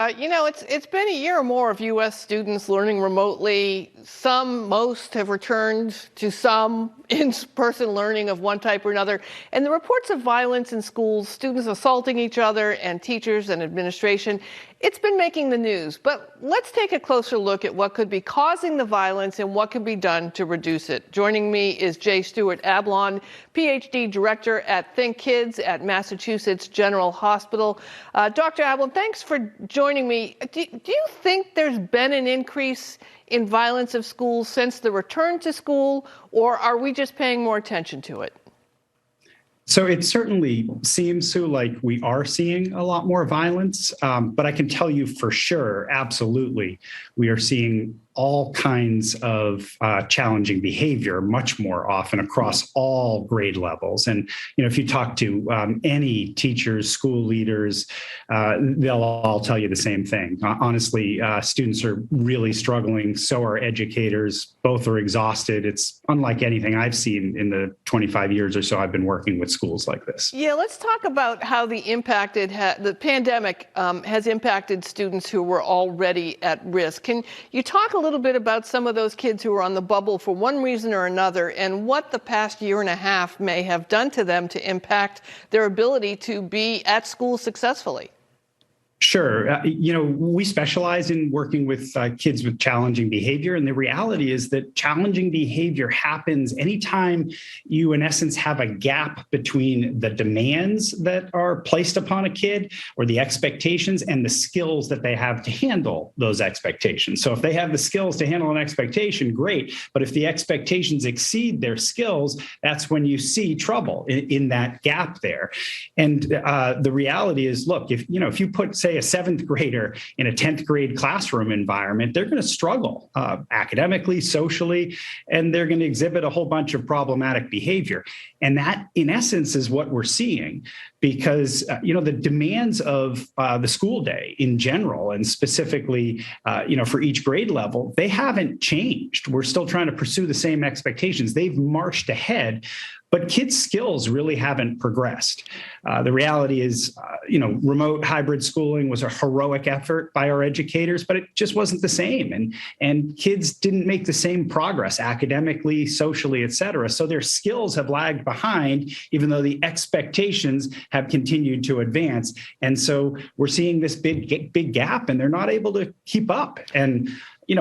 It's been a year or more of U.S. students learning remotely. Most have returned to some in-person learning of one type or another. And the reports of violence in schools, students assaulting each other, and teachers and administration, it's been making the news. But let's take a closer look at what could be causing the violence and what can be done to reduce it. Joining me is Stuart Ablon, PhD director at Think Kids at Massachusetts General Hospital. Dr. Ablon, thanks for joining me. Do you think there's been an increase in violence of schools since the return to school, or are we just paying more attention to it? So it certainly seems to like we are seeing a lot more violence, but I can tell you for sure, absolutely, we are seeing all kinds of challenging behavior much more often across all grade levels. And, if you talk to any teachers, school leaders, they'll all tell you the same thing. Honestly, students are really struggling. So are educators. Both are exhausted. It's unlike anything I've seen in the 25 years or so I've been working with schools like this. Yeah, let's talk about how the pandemic has impacted students who were already at risk. Can you talk a little bit about some of those kids who were on the bubble for one reason or another, and what the past year and a half may have done to them to impact their ability to be at school successfully? Sure. We specialize in working with kids with challenging behavior. And the reality is that challenging behavior happens anytime you, in essence, have a gap between the demands that are placed upon a kid or the expectations and the skills that they have to handle those expectations. So if they have the skills to handle an expectation, great. But if the expectations exceed their skills, that's when you see trouble in that gap there. And the reality is, look, if you put, say, a seventh grader in a 10th grade classroom environment, they're going to struggle academically, socially, and they're going to exhibit a whole bunch of problematic behavior. And that, in essence, is what we're seeing because, the demands of the school day in general, and specifically, for each grade level, they haven't changed. We're still trying to pursue the same expectations. They've marched ahead, but kids' skills really haven't progressed. The reality is, remote hybrid schooling was a heroic effort by our educators, but it just wasn't the same. And kids didn't make the same progress academically, socially, et cetera. So their skills have lagged behind, even though the expectations have continued to advance. And so we're seeing this big gap, and they're not able to keep up. And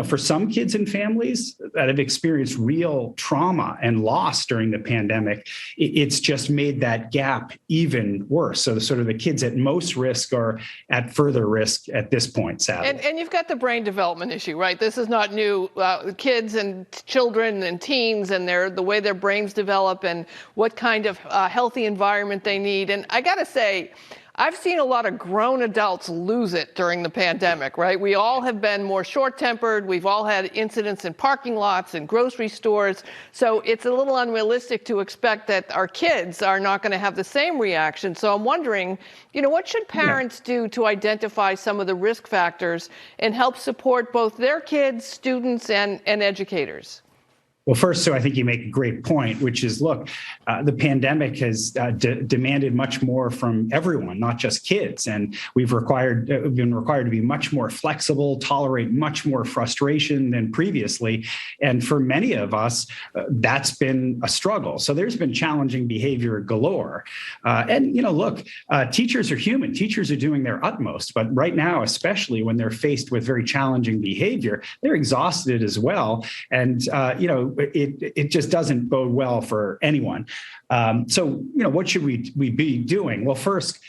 for some kids and families that have experienced real trauma and loss during the pandemic, it's just made that gap even worse. So the kids at most risk are at further risk at this point, sadly. And you've got the brain development issue, right? This is not new. Kids and children and teens and the way their brains develop and what kind of healthy environment they need. And I got to say, I've seen a lot of grown adults lose it during the pandemic, right? We all have been more short-tempered. We've all had incidents in parking lots and grocery stores. So it's a little unrealistic to expect that our kids are not going to have the same reaction. So I'm wondering, what should parents do to identify some of the risk factors and help support both their kids, students, and educators? Well, first, so I think you make a great point, which is, look, the pandemic has demanded much more from everyone, not just kids. And we've been required to be much more flexible, tolerate much more frustration than previously. And for many of us, that's been a struggle. So there's been challenging behavior galore. Look, teachers are human. Teachers are doing their utmost. But right now, especially when they're faced with very challenging behavior, they're exhausted as well. And, it just doesn't bode well for anyone. So what should we be doing? Well, first,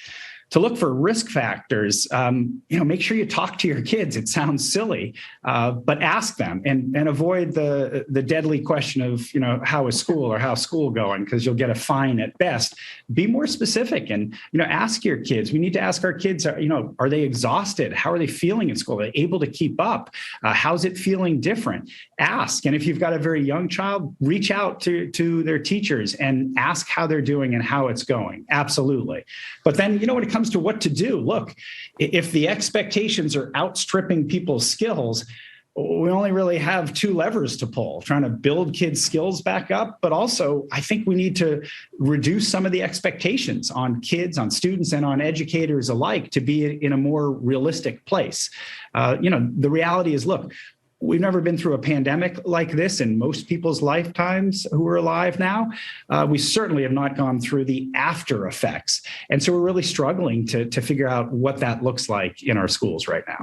to look for risk factors, make sure you talk to your kids. It sounds silly, but ask them and avoid the deadly question of, how is school or how's school going? Because you'll get a fine at best. Be more specific and, ask your kids. We need to ask our kids, are they exhausted? How are they feeling in school? Are they able to keep up? How's it feeling different? Ask. And if you've got a very young child, reach out to their teachers and ask how they're doing and how it's going. Absolutely. But then, when it comes to what to do, look, if the expectations are outstripping people's skills, we only really have two levers to pull, trying to build kids' skills back up. But also, I think we need to reduce some of the expectations on kids, on students, and on educators alike to be in a more realistic place. The reality is, look, we've never been through a pandemic like this in most people's lifetimes who are alive now. We certainly have not gone through the after effects. And so we're really struggling to figure out what that looks like in our schools right now.